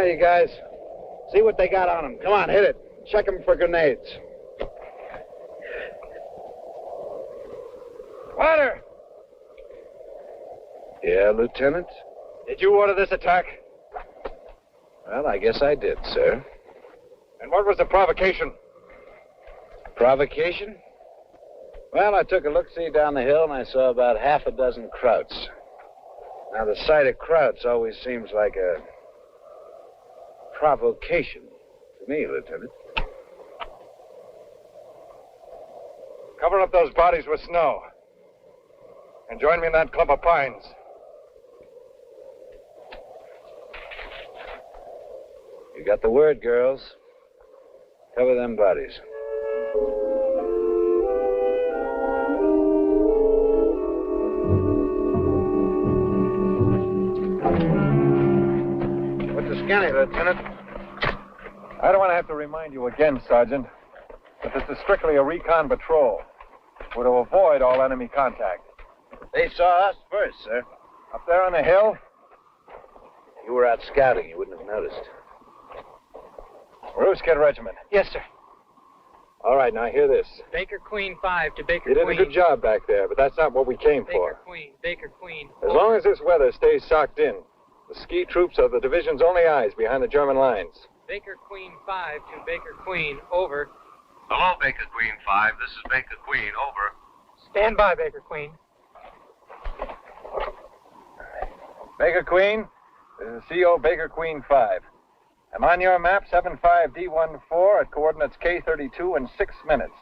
You guys, see what they got on them. Come on, hit it. Check them for grenades. Potter! Yeah, Lieutenant? Did you order this attack? Well, I guess I did, sir. And what was the provocation? Provocation? Well, I took a look-see down the hill and I saw about half a dozen krauts. Now, the sight of krauts always seems like a provocation to me, Lieutenant. Cover up those bodies with snow. And join me in that clump of pines. You got the word, girls. Cover them bodies. What's the skinny, Lieutenant? I don't want to have to remind you again, Sergeant, that this is strictly a recon patrol. We're to avoid all enemy contact. They saw us first, sir. Up there on the hill? You were out scouting. You wouldn't have noticed. Rooskit Regiment. Yes, sir. All right, now hear this. Baker Queen 5 to Baker You did Queen. a good job back there, but that's not what we came for. Baker Queen. As long as this weather stays socked in, the ski troops are the division's only eyes behind the German lines. Baker Queen 5 to Baker Queen, over. Hello, Baker Queen 5. This is Baker Queen, over. Stand by, Baker Queen. Baker Queen, this is CO Baker Queen 5. I'm on your map, 75D14 at coordinates K32 in 6 minutes.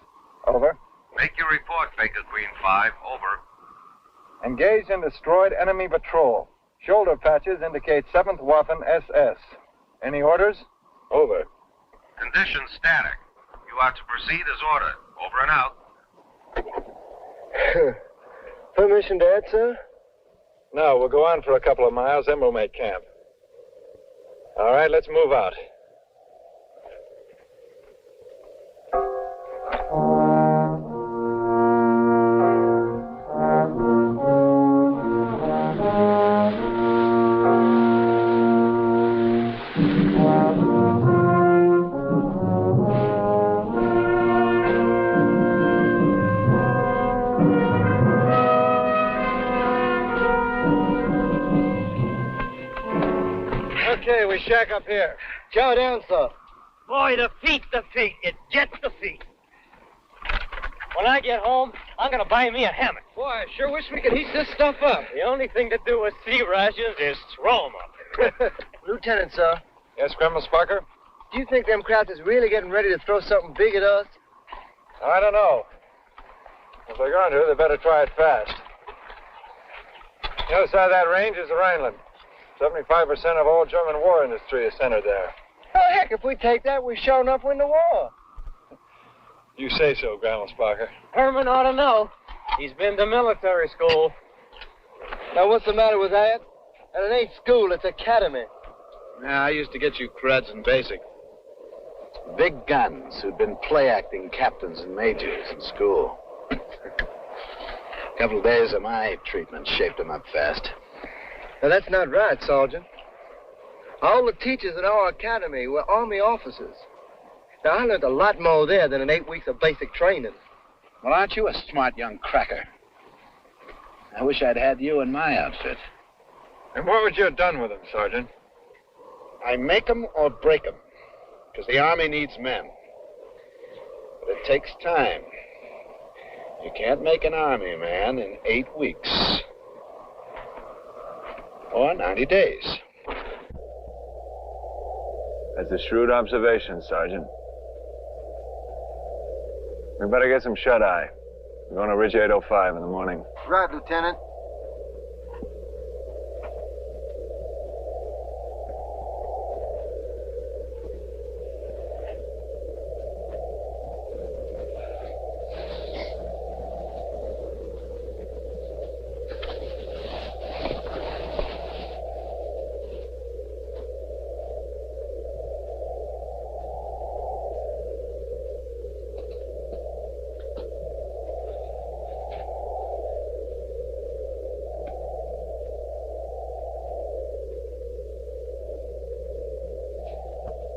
Over. Make your report, Baker Queen 5, over. Engaged in destroyed enemy patrol. Shoulder patches indicate 7th Waffen SS. Any orders? Over. Condition static. You are to proceed as ordered. Over and out. Permission, Dad, sir? No, we'll go on for a couple of miles, then we'll make camp. All right, let's move out. Okay, we shack up here. Chow down, sir. Boy, the feet. It gets the feet. When I get home, I'm going to buy me a hammock. Boy, I sure wish we could heat this stuff up. The only thing to do with sea rations is throw 'em up. Lieutenant, sir, Yes, Colonel Sparker? do you think them crowds is really getting ready to throw something big at us? I don't know. If they're going to, they better try it fast. The other side of that range is the Rhineland. 75% of all German war industry is centered there. Oh, heck, if we take that, we sure enough win the war. You say so, Colonel Sparker. Herman ought to know. He's been to military school. Now, what's the matter with that? And it ain't school, it's academy. Yeah, I used to get you creds in basic. Big guns who'd been play-acting captains and majors in school. A couple of days of my treatment shaped them up fast. Now, that's not right, Sergeant. All the teachers at our academy were Army officers. Now, I learned a lot more there than in 8 weeks of basic training. Well, aren't you a smart young cracker? I wish I'd had you in my outfit. And what would you have done with them, Sergeant? I make 'em or break 'em, because the Army needs men. But it takes time. You can't make an Army man in 8 weeks. or 90 days. That's a shrewd observation, Sergeant. We better get some shut-eye. We're going to Ridge 805 in the morning. Right, Lieutenant.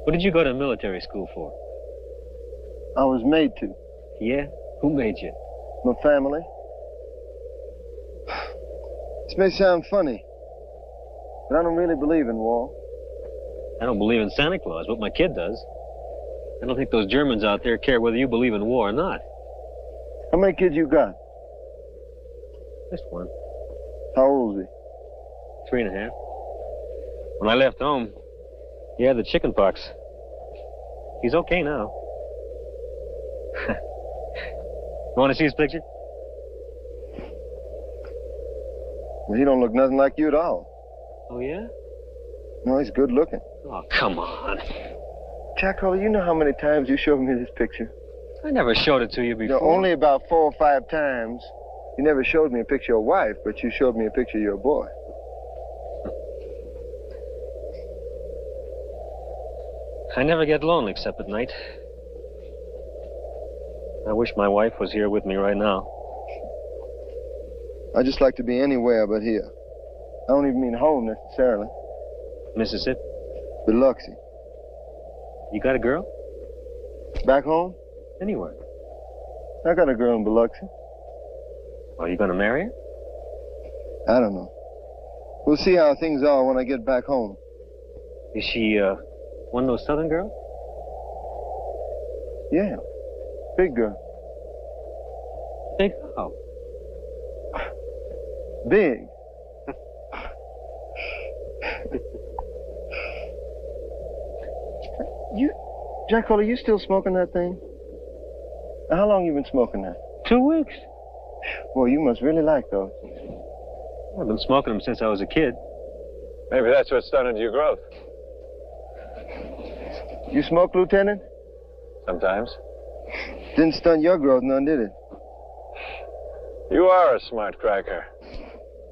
What did you go to military school for? I was made to. Yeah? Who made you? My family. This may sound funny, but I don't really believe in war. I don't believe in Santa Claus, but my kid does. I don't think those Germans out there care whether you believe in war or not. How many kids you got? Just one. How old is he? 3.5. When I left home, he had the chicken pox. He's okay now. You want to see his picture? Well, he don't look nothing like you at all. Oh, yeah? No, he's good looking. Oh, come on. Jack Holly, you know how many times you showed me this picture? I never showed it to you before. No, only about 4 or 5 times. You never showed me a picture of your wife, but you showed me a picture of your boy. I never get lonely except at night. I wish my wife was here with me right now. I just like to be anywhere but here. I don't even mean home necessarily. Mississippi? Biloxi. You got a girl? Back home? Anywhere. I got a girl in Biloxi. Are you going to marry her? I don't know. We'll see how things are when I get back home. Is she, one of those southern girls? Yeah. Big girl. Big? Oh. Big. Jack Holly, you still smoking that thing? How long you been smoking that? 2 weeks. Well, you must really like those. I've been smoking them since I was a kid. Maybe that's what stunted your growth. You smoke, Lieutenant? Sometimes. Didn't stunt your growth none, did it? You are a smart cracker.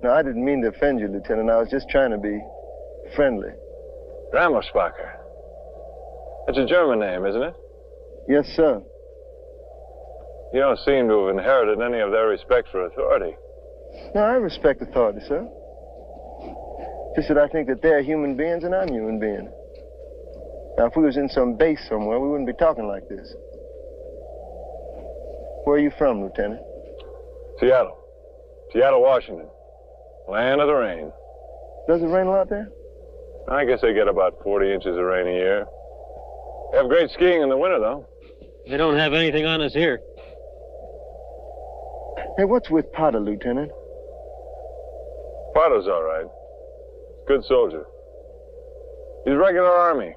No, I didn't mean to offend you, Lieutenant. I was just trying to be friendly. Rammersbacher. That's a German name, isn't it? Yes, sir. You don't seem to have inherited any of their respect for authority. No, I respect authority, sir. Just that I think that they're human beings and I'm a human being. Now, if we was in some base somewhere, we wouldn't be talking like this. Where are you from, Lieutenant? Seattle. Seattle, Washington. Land of the rain. Does it rain a lot there? I guess they get about 40 inches of rain a year. They have great skiing in the winter, though. They don't have anything on us here. Hey, what's with Potter, Lieutenant? Potter's all right. Good soldier. He's regular Army.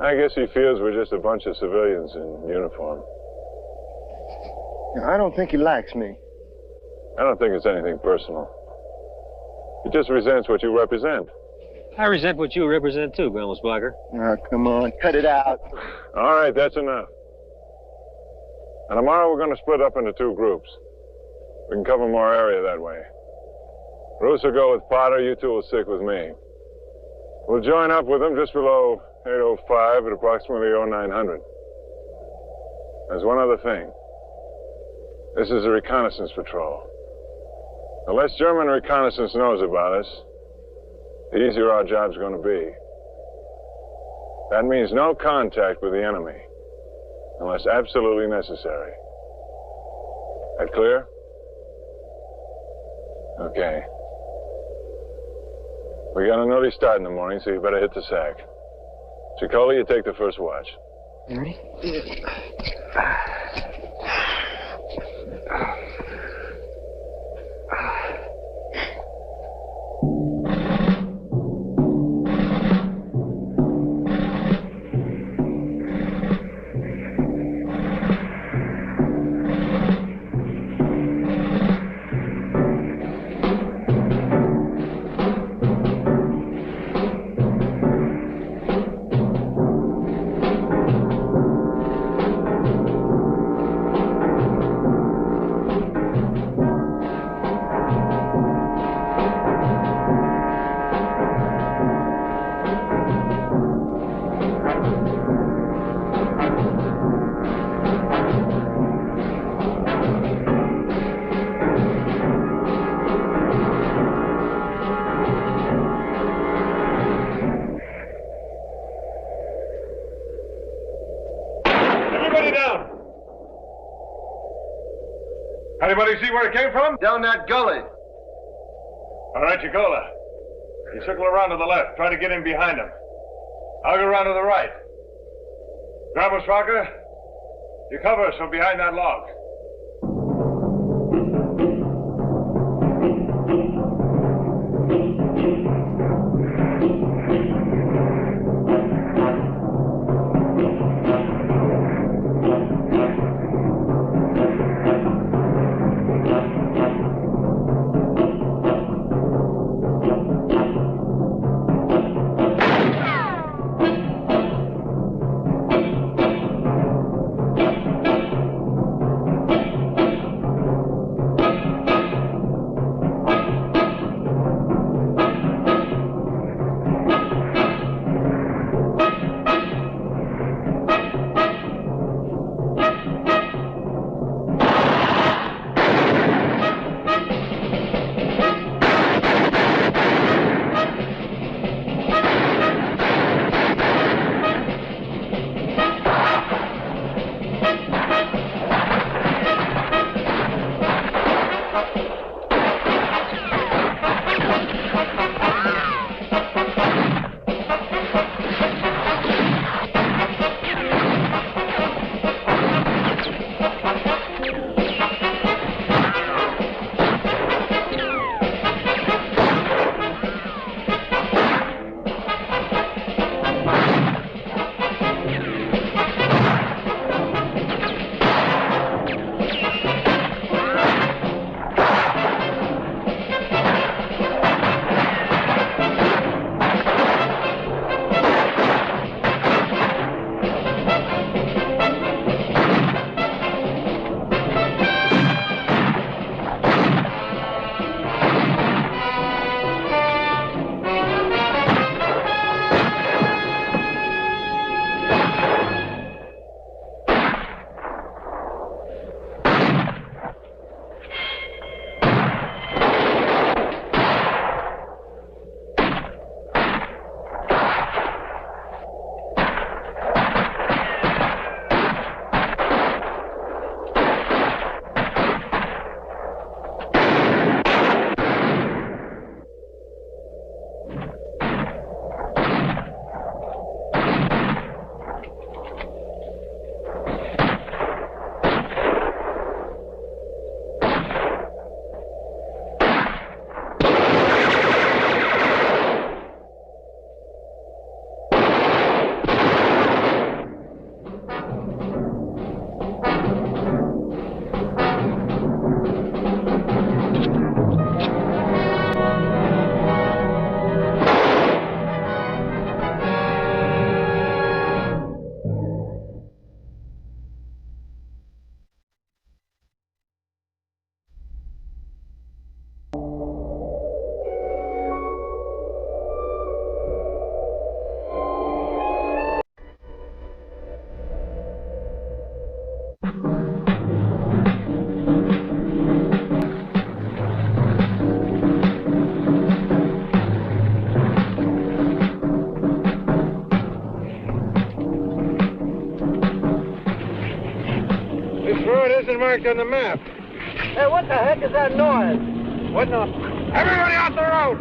I guess he feels we're just a bunch of civilians in uniform. Now, I don't think he likes me. I don't think it's anything personal. He just resents what you represent. I resent what you represent too, Rammersbacher. Oh, come on, cut it out. All right, that's enough. And tomorrow we're going to split up into 2 groups. We can cover more area that way. Bruce will go with Potter, you 2 will stick with me. We'll join up with them just below 805 at approximately 0900. There's one other thing. This is a reconnaissance patrol. The less German reconnaissance knows about us, the easier our job's going to be. That means no contact with the enemy, unless absolutely necessary. That clear? Okay. We got an early start in the morning, so you better hit the sack. Chicola, you take the first watch. You ready? Anybody see where it came from? Down that gully. All right, Yagola. You circle around to the left. Try to get in behind him. I'll go around to the right. Grandma Straka, you cover us from behind that log. Marked on the map. Hey, what the heck is that noise? What no? Everybody off the road!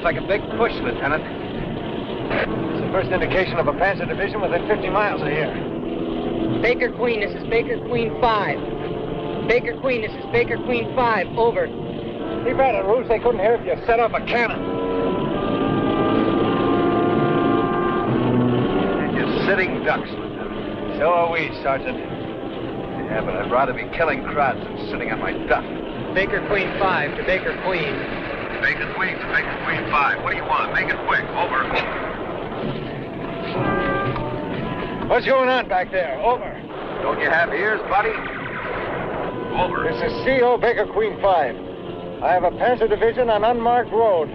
Like a big push, Lieutenant. It's the first indication of a Panzer division within 50 miles of here. Baker Queen, this is Baker Queen 5. Baker Queen, this is Baker Queen 5. Over. Too bad at Roost they couldn't hear if you set off a cannon. And you're sitting ducks, Lieutenant. So are we, Sergeant. Yeah, but I'd rather be killing crowds than sitting on my duff. Baker Queen 5 to Baker Queen. Baker Queen to Baker Queen 5. What do you want? Make it quick. Over. What's going on back there? Over. Don't you have ears, buddy? Over. This is CO Baker Queen 5. I have a Panzer Division on unmarked road.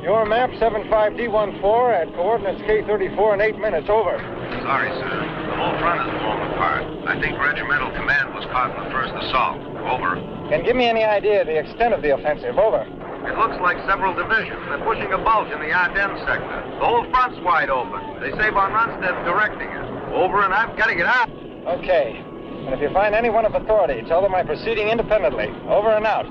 Your map 75D14 at coordinates K34 in 8 minutes. Over. Sorry, sir. The whole front is blown apart. I think regimental command was caught in the first assault. Over. Can you give me any idea of the extent of the offensive? Over. It looks like several divisions. They're pushing a bulge in the Ardennes sector. The whole front's wide open. They say von Rundstedt's directing it. Over, and I've got to get out. Okay. And if you find anyone of authority, tell them I'm proceeding independently. Over and out.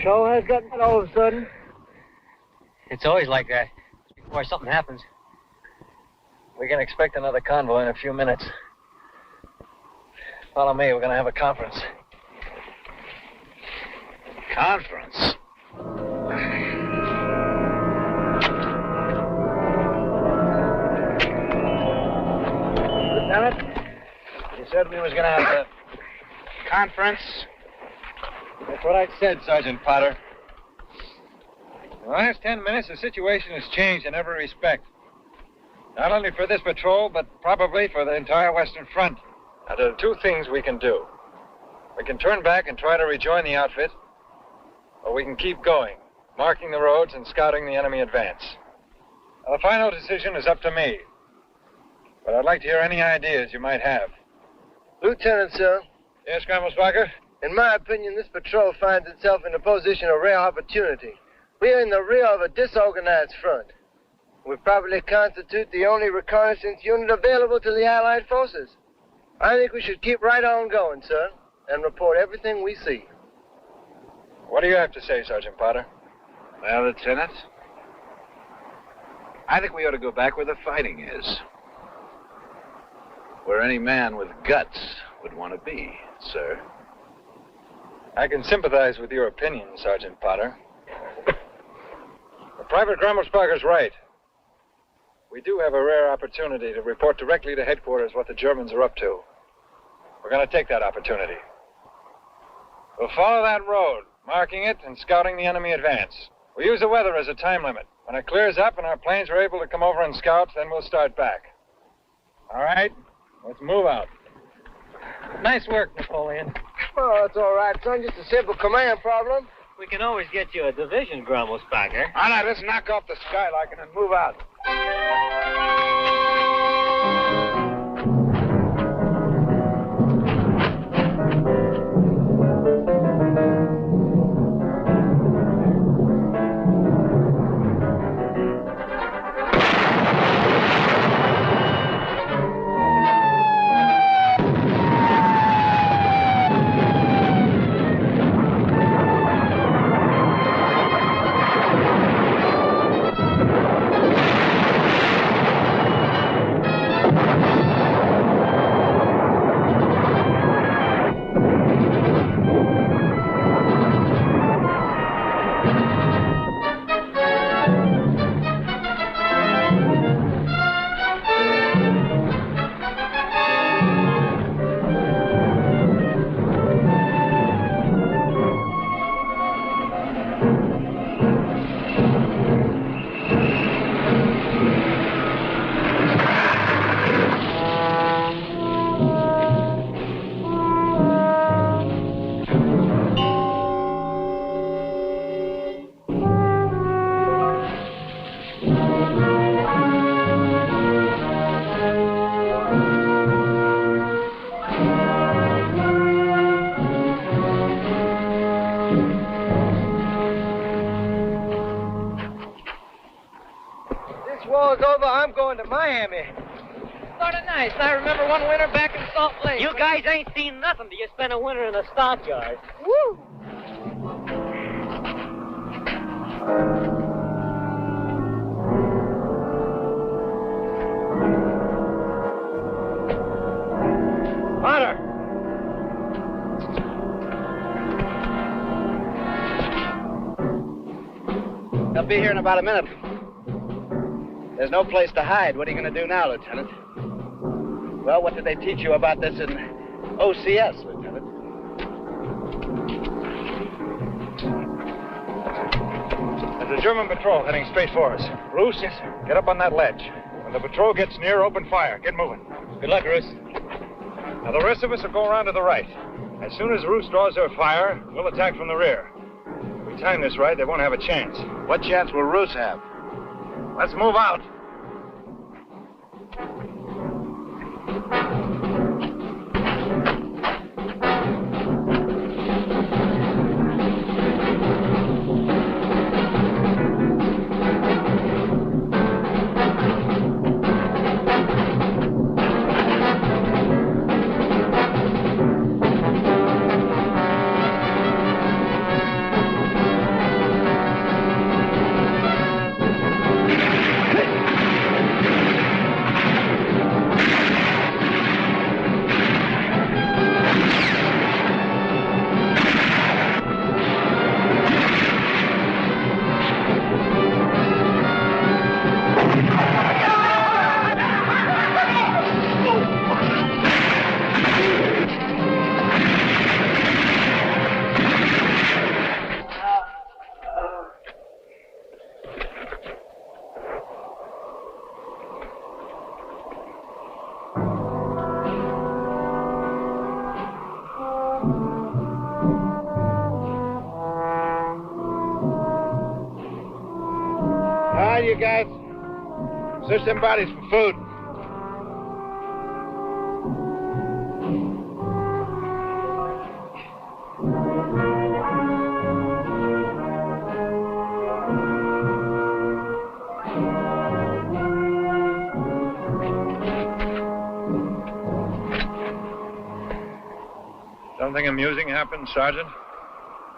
Show has gotten all of a sudden. It's always like that. Before something happens. We can expect another convoy in a few minutes. Follow me. We're going to have a conference. Conference? Lieutenant, you said we was going to have a... Conference? That's what I said, Sergeant Potter. In the last 10 minutes, the situation has changed in every respect. Not only for this patrol, but probably for the entire Western Front. Now, there are two things we can do. We can turn back and try to rejoin the outfit, or we can keep going, marking the roads and scouting the enemy advance. Now, the final decision is up to me. But I'd like to hear any ideas you might have. Lieutenant, sir. Yes, Grumblesbacher? In my opinion, this patrol finds itself in a position of rare opportunity. We are in the rear of a disorganized front. We probably constitute the only reconnaissance unit available to the Allied forces. I think we should keep right on going, sir, and report everything we see. What do you have to say, Sergeant Potter? Well, Lieutenant, I think we ought to go back where the fighting is. Where any man with guts would want to be, sir. I can sympathize with your opinion, Sergeant Potter. But Private Grumblesbacher's right. We do have a rare opportunity to report directly to headquarters what the Germans are up to. We're going to take that opportunity. We'll follow that road, marking it and scouting the enemy advance. We'll use the weather as a time limit. When it clears up and our planes are able to come over and scout, then we'll start back. All right? Let's move out. Nice work, Napoleon. Oh, that's all right, son. Just a simple command problem. We can always get you a division, Grumblesbacher. All right, let's knock off the skylark and then move out. War's over, I'm going to Miami. Sort of nice. I remember one winter back in Salt Lake. You guys ain't seen nothing till you spend a winter in the stockyard. Woo! Potter! They'll be here in about a minute. There's no place to hide. What are you going to do now, Lieutenant? Well, what did they teach you about this in OCS, Lieutenant? There's a German patrol heading straight for us. Bruce, yes, sir. Get up on that ledge. When the patrol gets near, open fire. Get moving. Good luck, Roos. Now, the rest of us will go around to the right. As soon as Roos draws their fire, we'll attack from the rear. If we time this right, they won't have a chance. What chance will Roos have? Let's move out. You guys, search them bodies for food. Something amusing happened, Sergeant?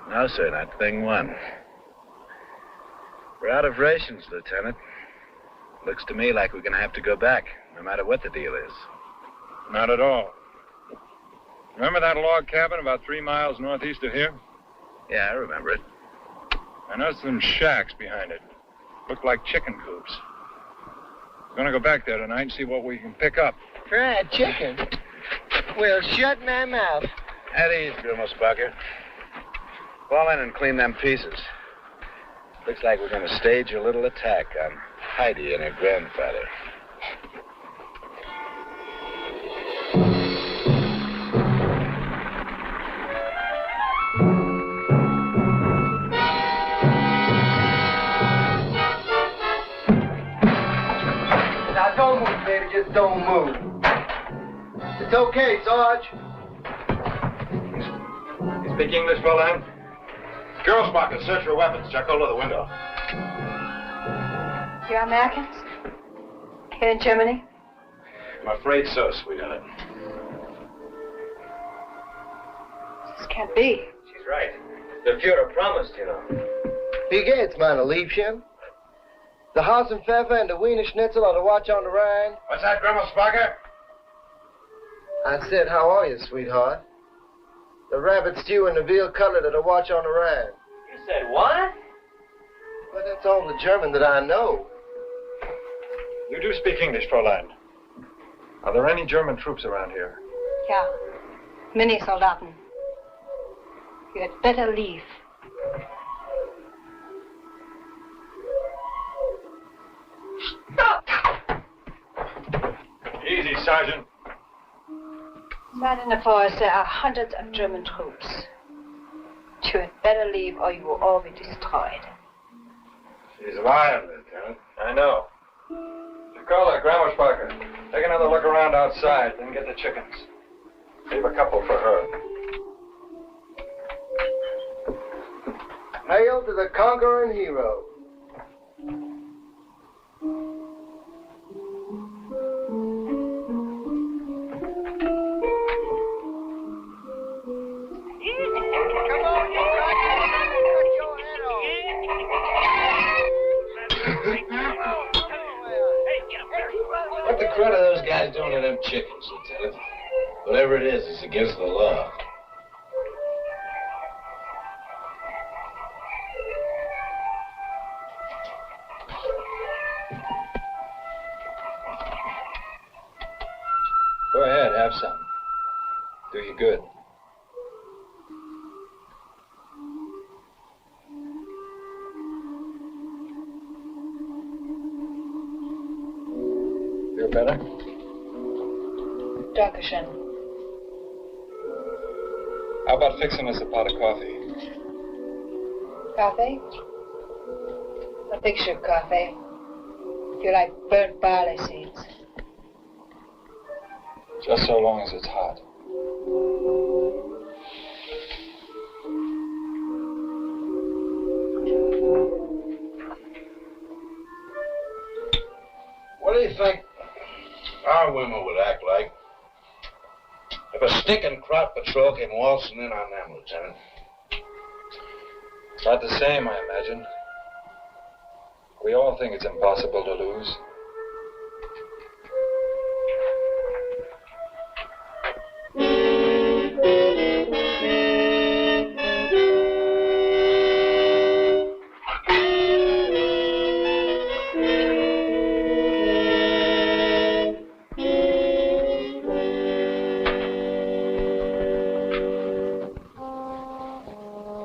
No, sir, not thing one. We're out of rations, Lieutenant. Looks to me like we're going to have to go back, no matter what the deal is. Not at all. Remember that log cabin about 3 miles northeast of here? Yeah, I remember it. I noticed some shacks behind it. Looked like chicken coops. We're going to go back there tonight and see what we can pick up. Fried chicken? Well, shut my mouth. At ease, Grimmelspunker. Fall in and clean them pieces. Looks like we're going to stage a little attack on Heidi and her grandfather. Now, don't move, baby. Just don't move. It's okay, Sarge. You speak English, Fräulein? Girlspocket, search for weapons. Check all over the window. You're Americans? Here in Germany? I'm afraid so, sweetheart. This can't be. She's right. The Fuhrer promised, you know. Wie geht's, meine Liebchen? The Hassenpfeffer and the Wiener Schnitzel are to watch on the Rhine. What's that, Grimmelspunker? I said, how are you, sweetheart? The rabbit stew and the veal cutlet are to watch on the Rhine. You said what? Well, that's all the German that I know. You do speak English, Fräulein. Are there any German troops around here? Ja, Mini-Soldaten. You had better leave. Easy, Sergeant. Right in the forest, there are hundreds of German troops. You had better leave or you will all be destroyed. She's lying, Lieutenant. I know. You call her, Grammersbacher. Take another look around outside, then get the chickens. Leave a couple for her. Hail to the conquering hero. What the crud are those guys doing to them chickens, Lieutenant? Whatever it is, it's against the law. Do you good. Feel better? Dankeschön. How about fixing us a pot of coffee? Coffee? A picture of coffee. You like burnt barley seeds. Just so long as it's hot. What do you think our women would act like if a stinking crop patrol came waltzing in on them, Lieutenant? About the same, I imagine. We all think it's impossible to lose.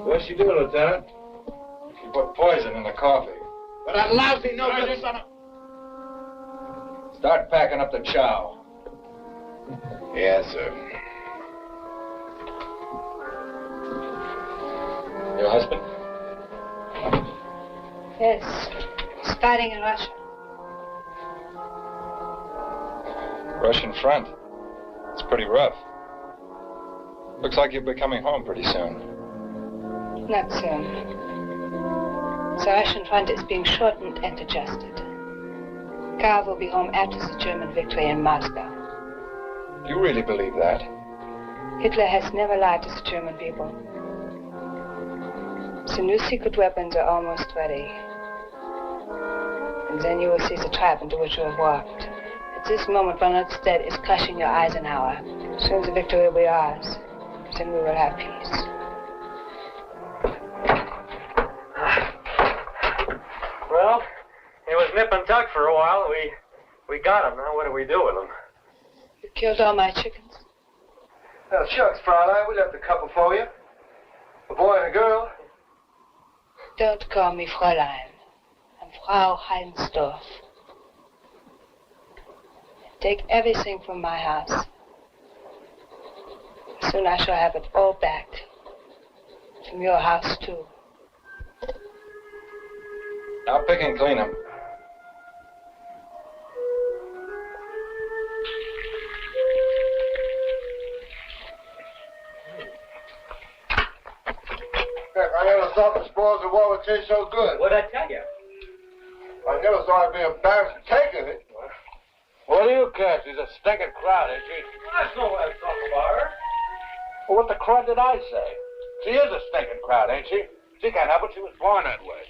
What'd she do, Lieutenant? She put poison in the coffee. But that lousy no-good son of... Start packing up the chow. Yes, sir. Your husband? Yes. He's fighting in Russia. Russian front. It's pretty rough. Looks like you'll be coming home pretty soon. Not soon. The Russian front is being shortened and adjusted. Karl will be home after the German victory in Moscow. You really believe that? Hitler has never lied to the German people. The new secret weapons are almost ready. And then you will see the trap into which you have walked. At this moment, Ronaldstedt is crushing your Eisenhower. Soon the victory will be ours. Then we will have peace. Well, he was nip and tuck for a while. We got him. Now what do we do with him? You killed all my chickens. Well, shucks, Fraulein, we left a couple for you. A boy and a girl. Don't call me Fräulein. I'm Frau Heinsdorf. Take everything from my house. Soon I shall have it all back. From your house, too. Now pick and clean them. Heck, I never thought the spoils of war would taste so good. What'd I tell you? I never thought I'd be embarrassed to take it. What do you care? She's a stinking crowd, ain't she? That's no way to talk about her. Well, what the crud did I say? She is a stinking crowd, ain't she? She can't help it. She was born that way.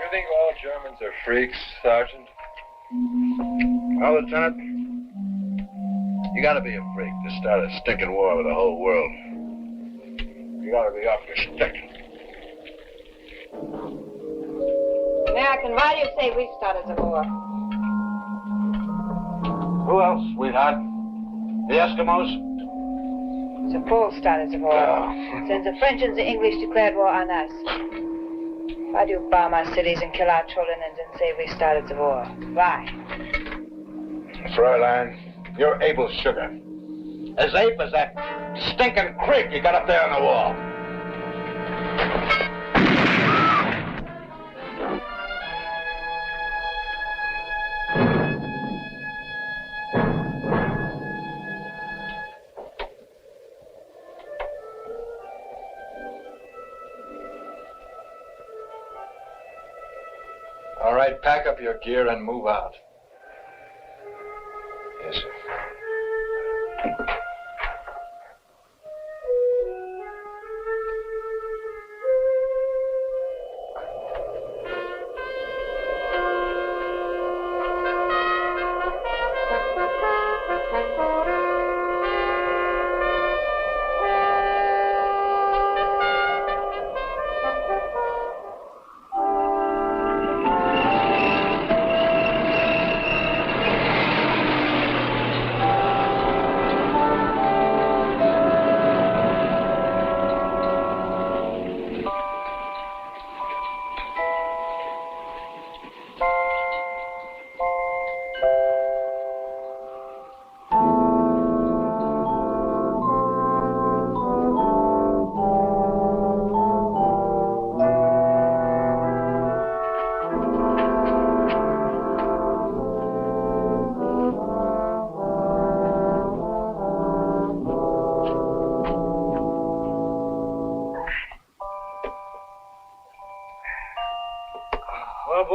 You think all Germans are freaks, Sergeant? Well, Lieutenant, you gotta be a freak to start a stinking war with the whole world. You gotta be off your stick. American, why do you say we started the war? Who else, sweetheart? The Eskimos? The Poles started the war. Then the French and the English declared war on us. Why do you bomb our cities and kill our children and then say we started the war? Why? Fräulein, you're Abel Sugar. As ape as that stinking creek you got up there on the wall. All right, pack up your gear and move out. Yes, sir.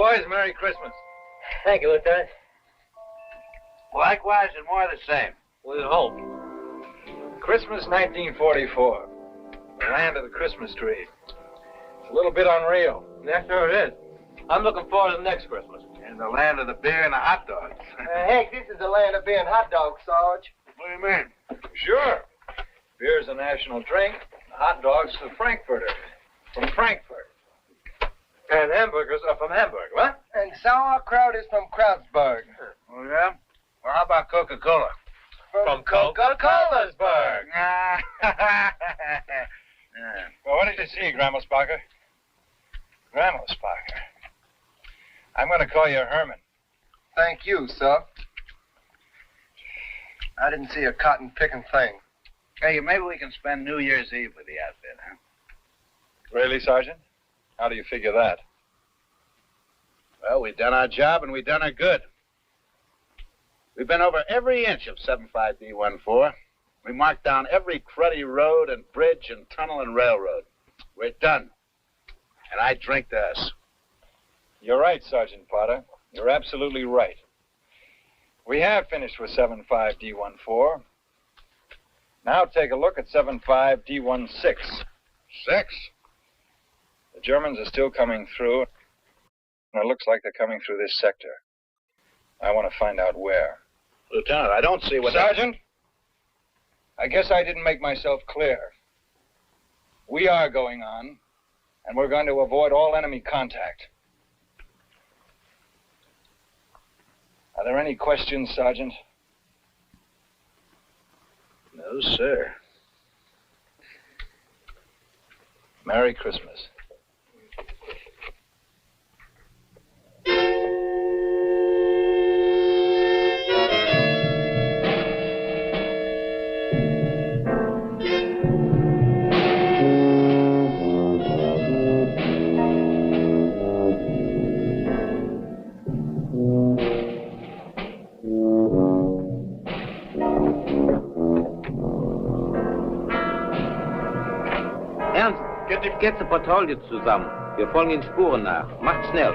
boys. Merry Christmas. Thank you, Lieutenant. Likewise and more the same. With hope. Christmas 1944. The land of the Christmas tree. It's a little bit unreal. Yes, sir, it is. I'm looking forward to the next Christmas. And the land of the beer and the hot dogs. Heck, this is the land of beer and hot dogs, Sarge. What do you mean? Sure. Beer's a national drink. Hot dogs the Frankfurter. From Frankfurt. And hamburgers are from Hamburg, what? And sauerkraut is from Krautsburg. Oh, yeah? Well, how about Coca-Cola? From Coca-Colasburg. Yeah. Well, what did you see, Grandma Sparker? Grandma Sparker. I'm going to call you Herman. Thank you, sir. I didn't see a cotton-picking thing. Hey, maybe we can spend New Year's Eve with the outfit, huh? Really, Sergeant? How do you figure that? Well, we've done our job and we've done our good. We've been over every inch of 75D14. We marked down every cruddy road and bridge and tunnel and railroad. We're done. And I drink to us. You're right, Sergeant Potter. You're absolutely right. We have finished with 75D14. Now take a look at 75D16. 6? The Germans are still coming through, and it looks like they're coming through this sector. I want to find out where. Lieutenant, I don't see what... Sergeant, I guess I didn't make myself clear. We are going on, and we're going to avoid all enemy contact. Are there any questions, Sergeant? No, sir. Merry Christmas. Get die Patrouille zusammen. Wir folgen den Spuren nach. Macht schnell.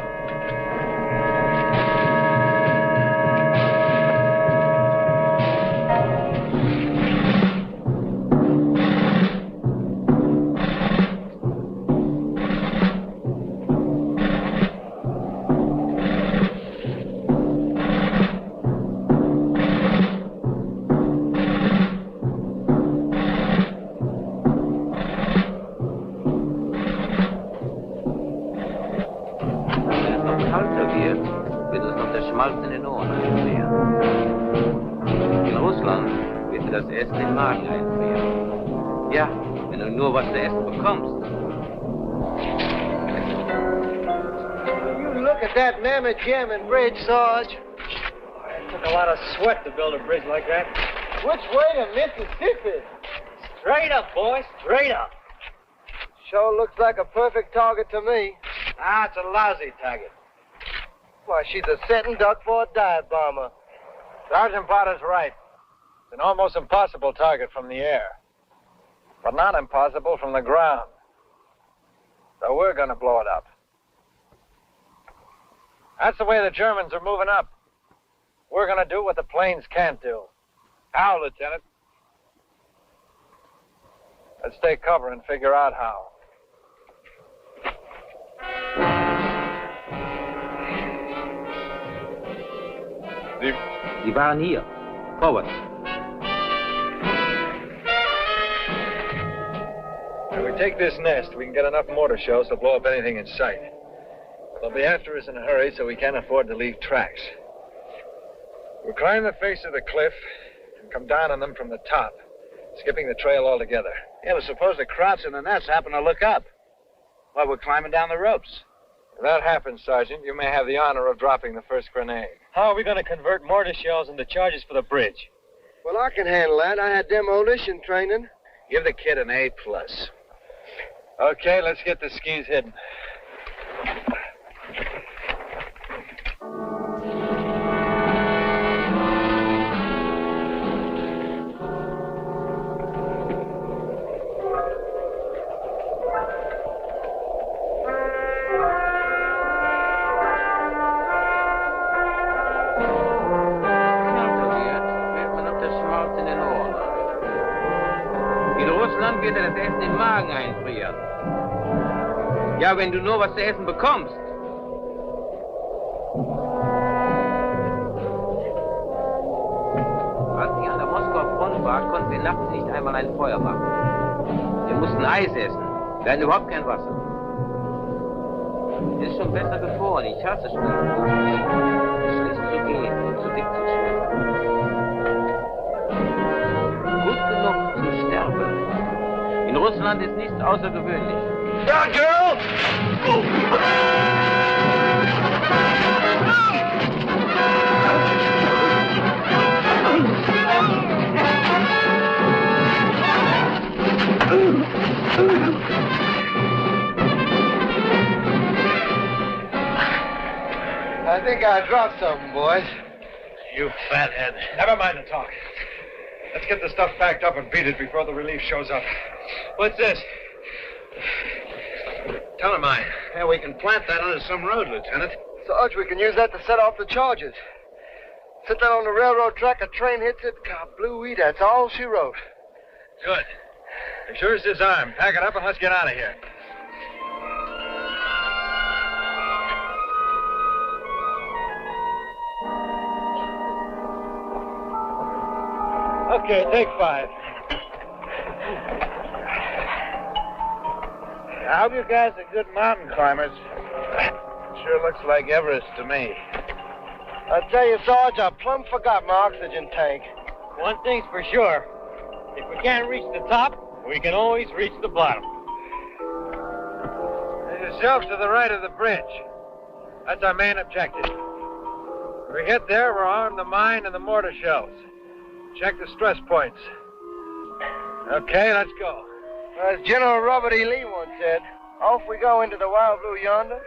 German bridge, Sarge. It took a lot of sweat to build a bridge like that. Which way to Mississippi? Straight up, boy, straight up. Sure looks like a perfect target to me. Ah, it's a lousy target. Why, she's a sitting duck for a dive bomber. Sergeant Potter's right. It's an almost impossible target from the air. But not impossible from the ground. So we're going to blow it up. That's the way the Germans are moving up. We're going to do what the planes can't do. How, Lieutenant? Let's take cover and figure out how. Die waren hier. Forward. If we take this nest, we can get enough mortar shells to blow up anything in sight. They'll be after us in a hurry, so we can't afford to leave tracks. We'll climb the face of the cliff and come down on them from the top, skipping the trail altogether. Yeah, but suppose the Krauts in the nest happen to look up. Well, we're climbing down the ropes. If that happens, Sergeant, you may have the honor of dropping the first grenade. How are we going to convert mortar shells into charges for the bridge? Well, I can handle that. I had demolition training. Give the kid an A+. Okay, let's get the skis hidden. in den Ohren. In Russland wird dir das Essen im Magen einfrieren. Ja, wenn du nur was zu essen bekommst. Als ich an der Moskauer Front war, konnten wir nachts nicht einmal ein Feuer machen. Wir mussten Eis essen. Wir hatten überhaupt kein Wasser. Es ist schon besser gefroren. Ich hasse Spielfrucht. Es ist schlecht zu gehen und zu dick zu schmecken. Gut genug zu sterben. In Russland ist nichts außergewöhnlich. Ja, Girl! I think I dropped something, boys. You fathead. Never mind the talk. Let's get the stuff packed up and beat it before the relief shows up. What's this? Telemine. Yeah, we can plant that under some road, Lieutenant. Sarge, we can use that to set off the charges. Set that on the railroad track, a train hits it, kablooey, that's all she wrote. Good. As sure as this arm. Pack it up and let's get out of here. Okay, take 5. I hope you guys are good mountain climbers. Sure looks like Everest to me. I tell you, Sarge, I plumb forgot my oxygen tank. One thing's for sure. If we can't reach the top, we can always reach the bottom. There's a shelf to the right of the bridge. That's our main objective. When we get there, we'll arm the mine and the mortar shells. Check the stress points. Okay, let's go. As General Robert E. Lee once said, off we go into the wild blue yonder.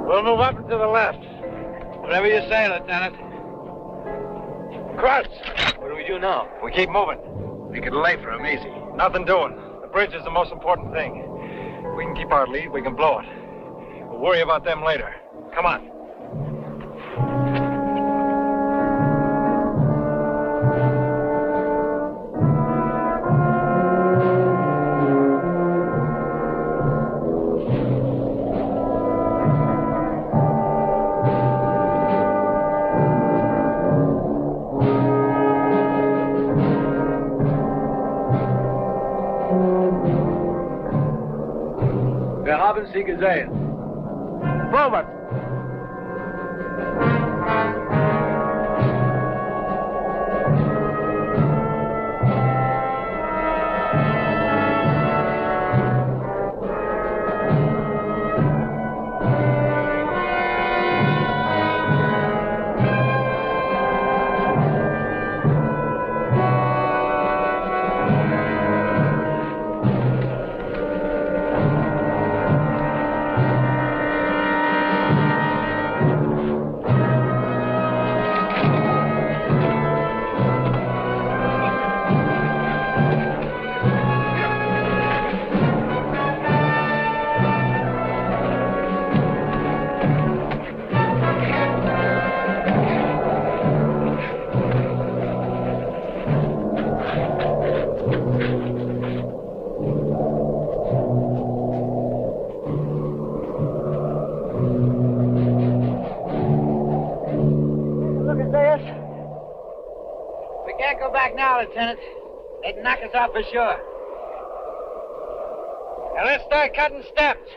We'll move up and to the left. Whatever you say, Lieutenant. Cross! What do we do now? We keep moving. We could lay for him easy. Nothing doing. The bridge is the most important thing. If we can keep our lead, we can blow it. We'll worry about them later. Come on. Wir haben sie gesehen. Vorwärts! Go back now, Lieutenant. They'd knock us off for sure. Now let's start cutting steps.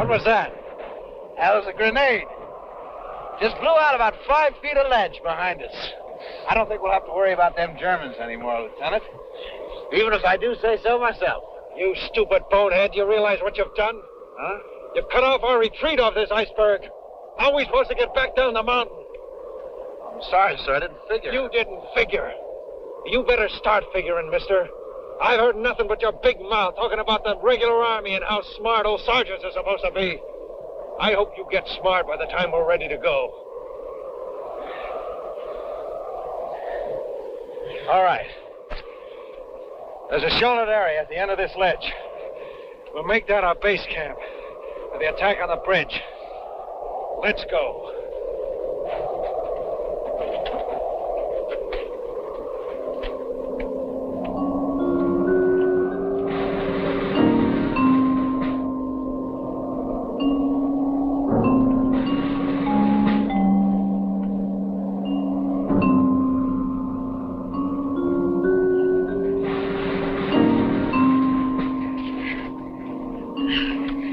What was that? That was a grenade. Just blew out about 5 feet of ledge behind us. I don't think we'll have to worry about them Germans anymore, Lieutenant. Even if I do say so myself. You stupid bonehead, do you realize what you've done? Huh? You've cut off our retreat off this iceberg. How are we supposed to get back down the mountain? I'm sorry, sir. I didn't figure. You didn't figure. You better start figuring, mister. I've heard nothing but your big mouth talking about the regular army and how smart old sergeants are supposed to be. I hope you get smart by the time we're ready to go. All right. There's a sheltered area at the end of this ledge. We'll make that our base camp for the attack on the bridge. Let's go.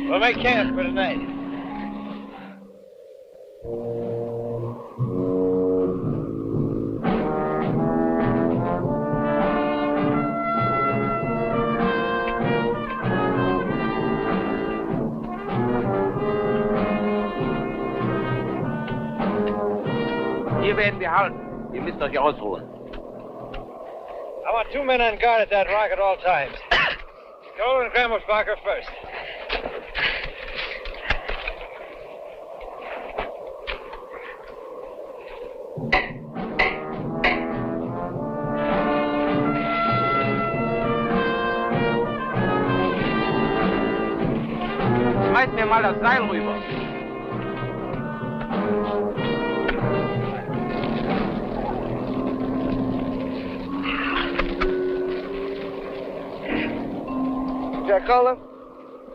We'll make camp for tonight. Hier werden wir halten. Ihr müsst euch ausruhen. I want 2 men on guard at that rock at all times. Go and Grammersbacher first. Schmeißt mir mal das Seil rüber. Jacola,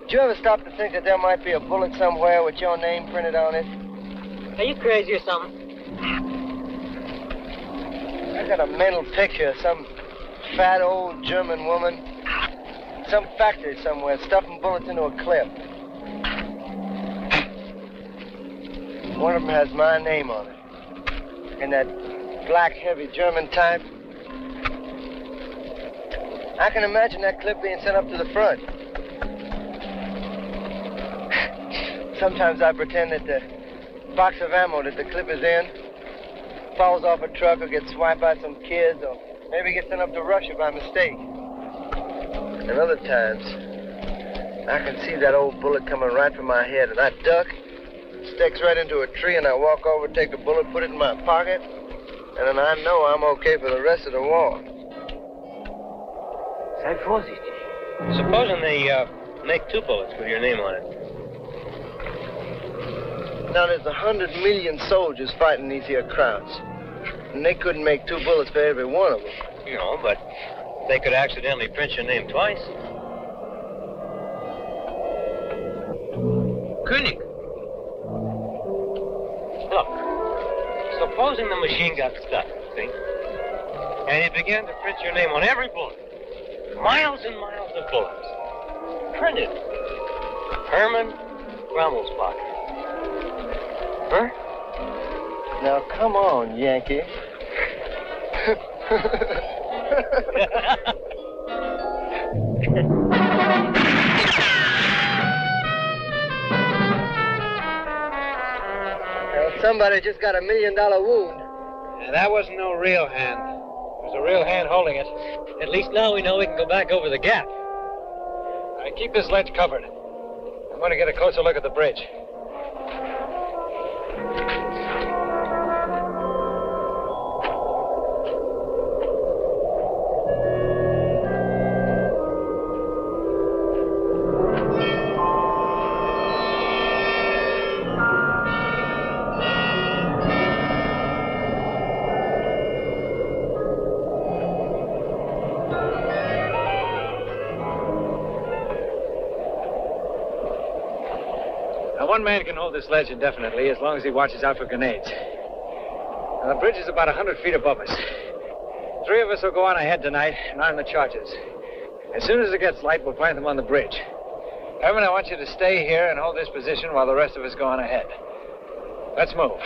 did you ever stop to think that there might be a bullet somewhere with your name printed on it? Are you crazy or something? I got a mental picture of some fat old German woman, some factory somewhere, stuffing bullets into a clip. One of them has my name on it, in that black, heavy German type. I can imagine that clip being sent up to the front. Sometimes I pretend that the box of ammo that the clip is in falls off a truck or gets swiped by some kids or maybe gets sent up to Russia by mistake. And other times, I can see that old bullet coming right for my head, and I duck, sticks right into a tree, and I walk over, take the bullet, put it in my pocket, and then I know I'm okay for the rest of the war. Sei vorsichtig. Supposing they make 2 bullets with your name on it. Now, there's 100 million soldiers fighting these here crowds, and they couldn't make 2 bullets for every one of them. You know, but they could accidentally print your name twice. König. Look, supposing the machine got stuck, see? And it began to print your name on every bullet. Miles and miles of bullets. Printed. Herman Rummelsbach. Huh? Now, come on, Yankee. Somebody just got $1 million wound. Yeah, that wasn't no real hand. It was a real hand holding it. At least now we know we can go back over the gap. All right, keep this ledge covered. I'm going to get a closer look at the bridge. One man can hold this ledge indefinitely as long as he watches out for grenades. Now, the bridge is about 100 feet above us. 3 of us will go on ahead tonight and arm the charges. As soon as it gets light, we'll plant them on the bridge. Herman, I want you to stay here and hold this position while the rest of us go on ahead. Let's move.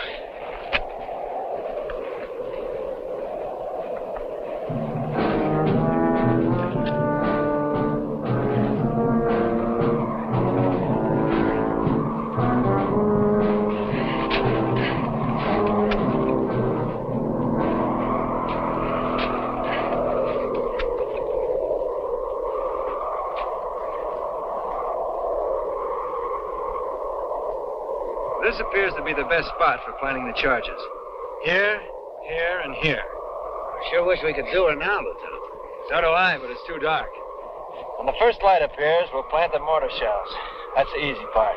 This appears to be the best spot for planting the charges. Here, here, and here. I sure wish we could do it now, Lieutenant. So do I, but it's too dark. When the first light appears, we'll plant the mortar shells. That's the easy part.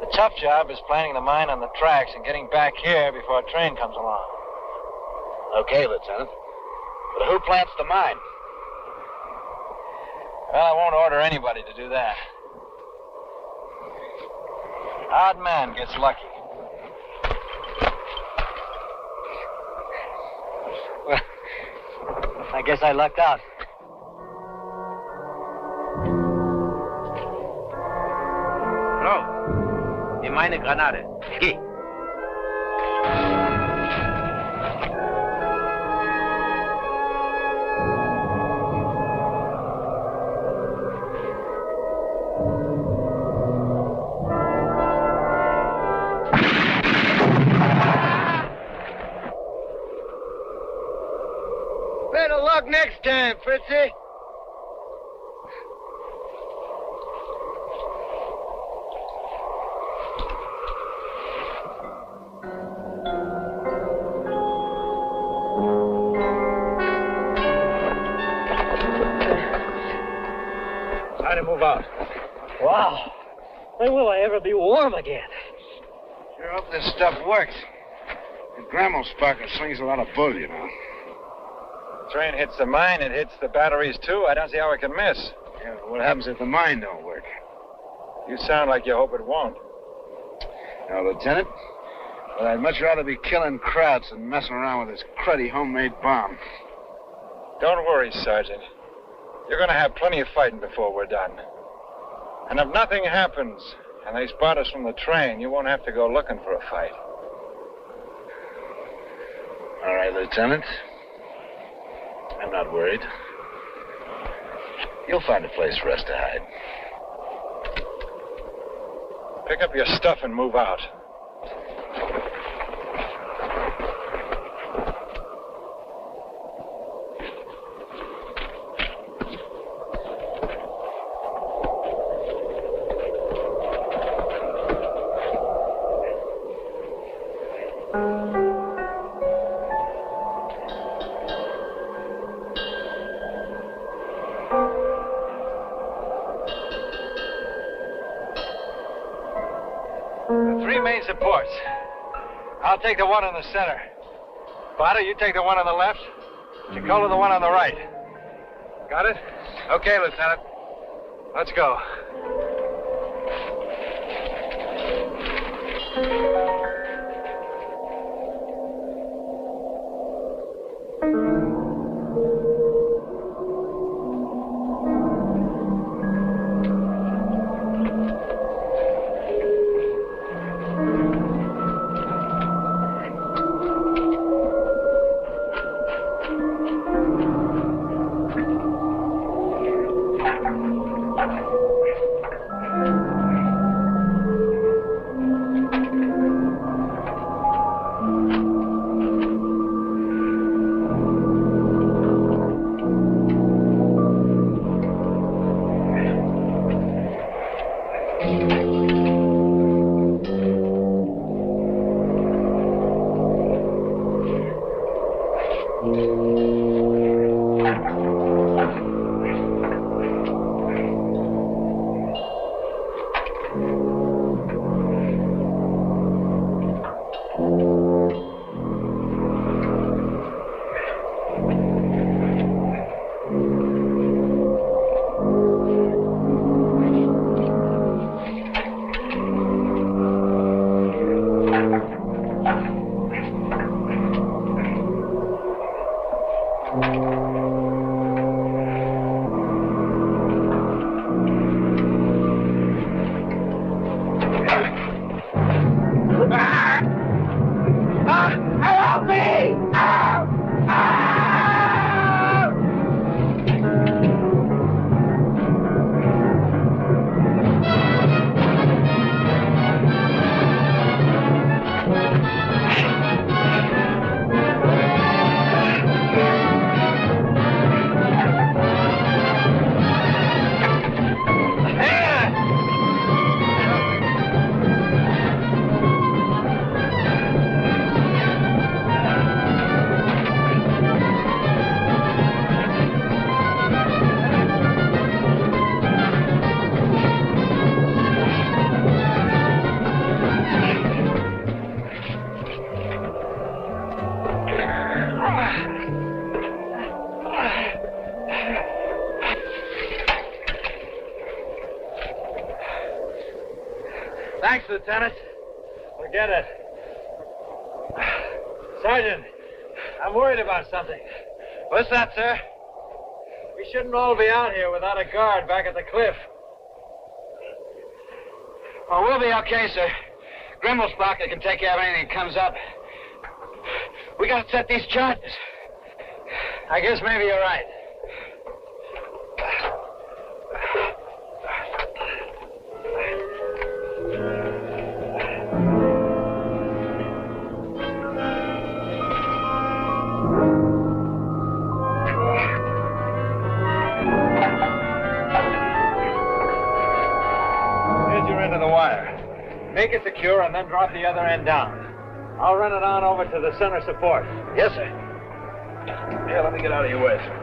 The tough job is planting the mine on the tracks and getting back here before a train comes along. Okay, Lieutenant. But who plants the mine? Well, I won't order anybody to do that. Odd man gets lucky. Well, I guess I lucked out. Bro, nimm meine Granate. Geh. Better luck next time, Fritzy. Time to move out. Wow. When will I ever be warm again? Sure hope this stuff works. The Gramo sparker slings a lot of bull, you know. Train hits the mine, it hits the batteries too. I don't see how it can miss. Yeah, what happens if the mine don't work? You sound like you hope it won't. No, Lieutenant. Well, I'd much rather be killing crowds than messing around with this cruddy homemade bomb. Don't worry, Sergeant. You're going to have plenty of fighting before we're done. And if nothing happens and they spot us from the train, you won't have to go looking for a fight. All right, Lieutenant. I'm not worried. You'll find a place for us to hide. Pick up your stuff and move out. Supports. I'll take the one in the center. Potter, you take the one on the left. Chicola, the one on the right. Got it? Okay, Lieutenant. Let's go. Thanks, Lieutenant. Forget it. Sergeant, I'm worried about something. What's that, sir? We shouldn't all be out here without a guard back at the cliff. Oh, we'll be okay, sir. Grimblesbach can take care of anything that comes up. We gotta set these charges. I guess maybe you're right. Make it secure and then drop the other end down. I'll run it on over to the center support. Yes, sir. Here, let me get out of your way, sir.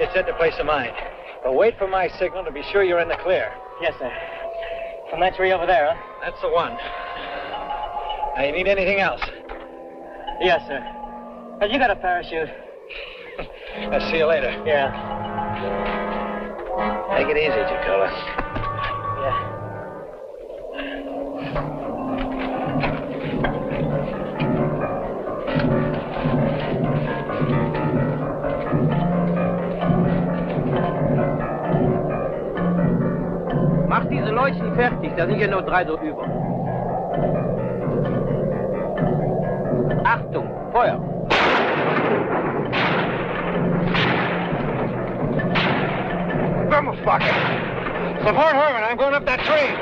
you set the place of mine. But wait for my signal to be sure you're in the clear. Yes, sir. From that tree over there, huh? That's the one. Now, you need anything else? Yes, sir. Have you got a parachute? I'll see you later. Yeah. Take it easy, Jacola. Yeah. Mach diese Leuchten fertig, da sind ja nur 3 so über. Achtung, Feuer! Bummelspocket! Support Herman, I'm going up that tree!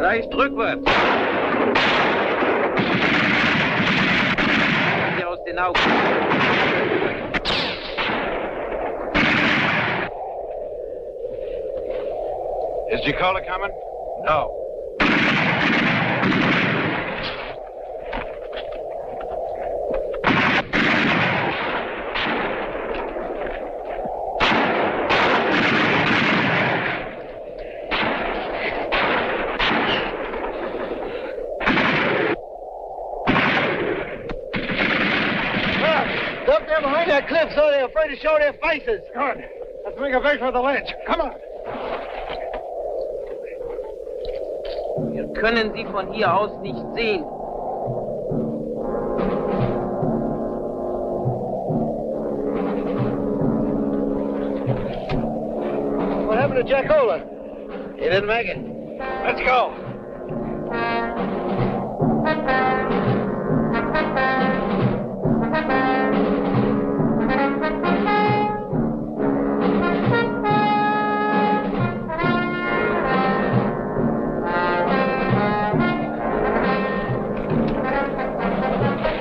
Leicht rückwärts. Hier aus den Augen. Is Jacola coming? No. Up there behind that cliff so they're afraid to show their faces. Good. Let's make a break for the ledge. Come on. Wir können sie von hier aus nicht sehen. What happened to Jack Ola? He didn't make it. Let's go.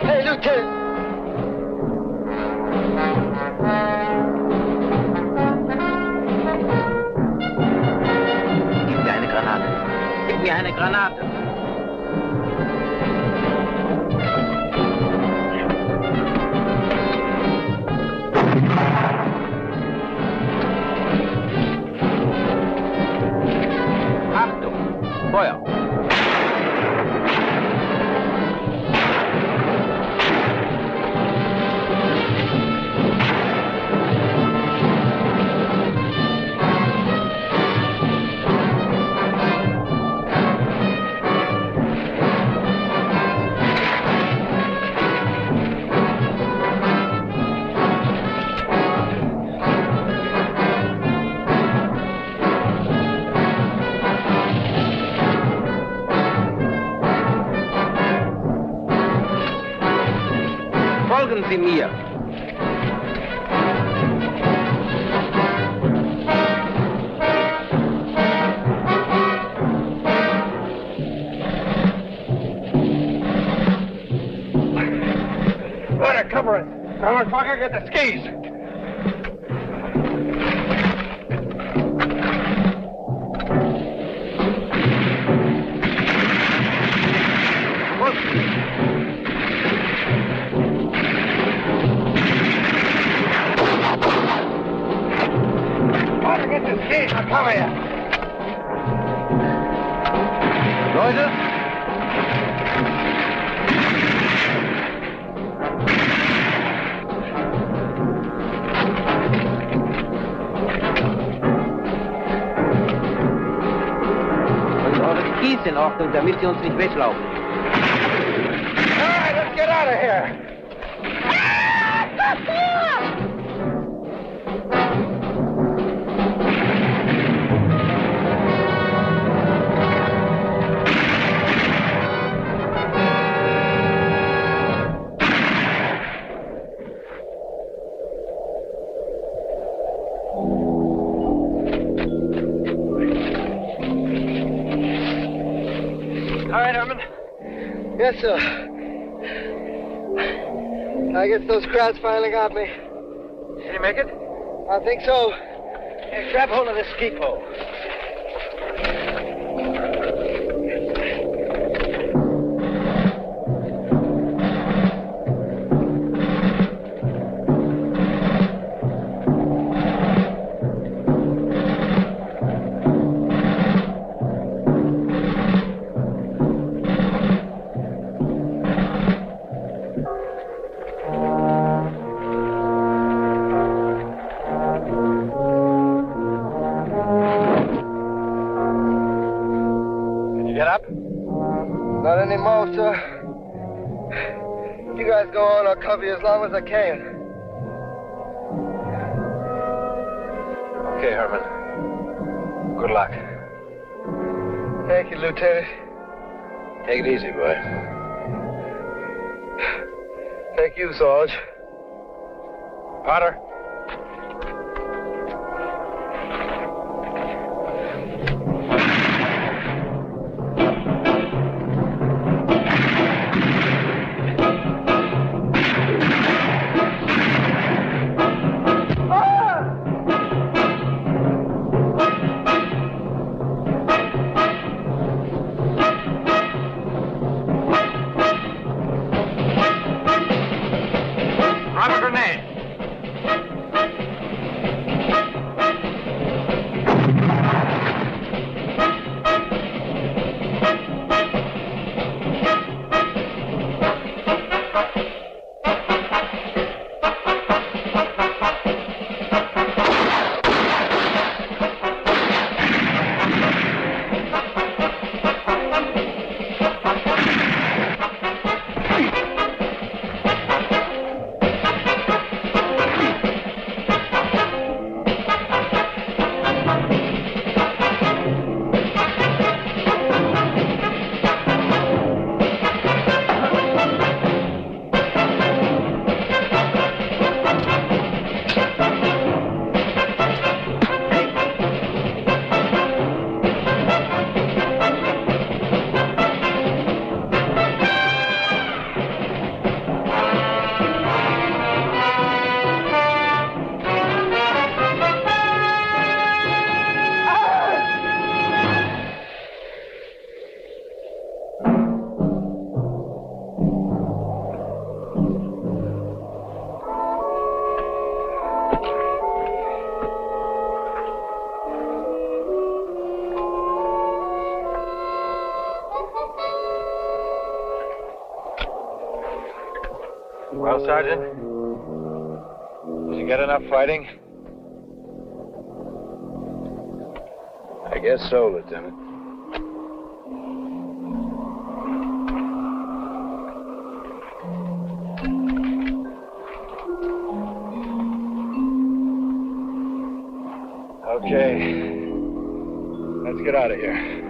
Hey, Lieutenant. Gib mir eine Granate. Achtung, Feuer. Folgen Sie mir. Better cover it. Motherfucker, get the skis. Get the skis. Now cover you. Leute? Und eure Skis in Ordnung, damit sie uns nicht weglaufen. All right, let's get out of here. All right, Herman. Yes, sir. I guess those crowds finally got me. Did you make it? I think so. Hey, grab hold of this ski pole. Not anymore, sir. You guys go on, I'll cover you as long as I can. Okay, Herman. Good luck. Thank you, Lieutenant. Take it easy, boy. Thank you, Sarge. Potter. Drop a grenade. Well, Sergeant? Did you get enough fighting? I guess so, Lieutenant. Okay. Let's get out of here.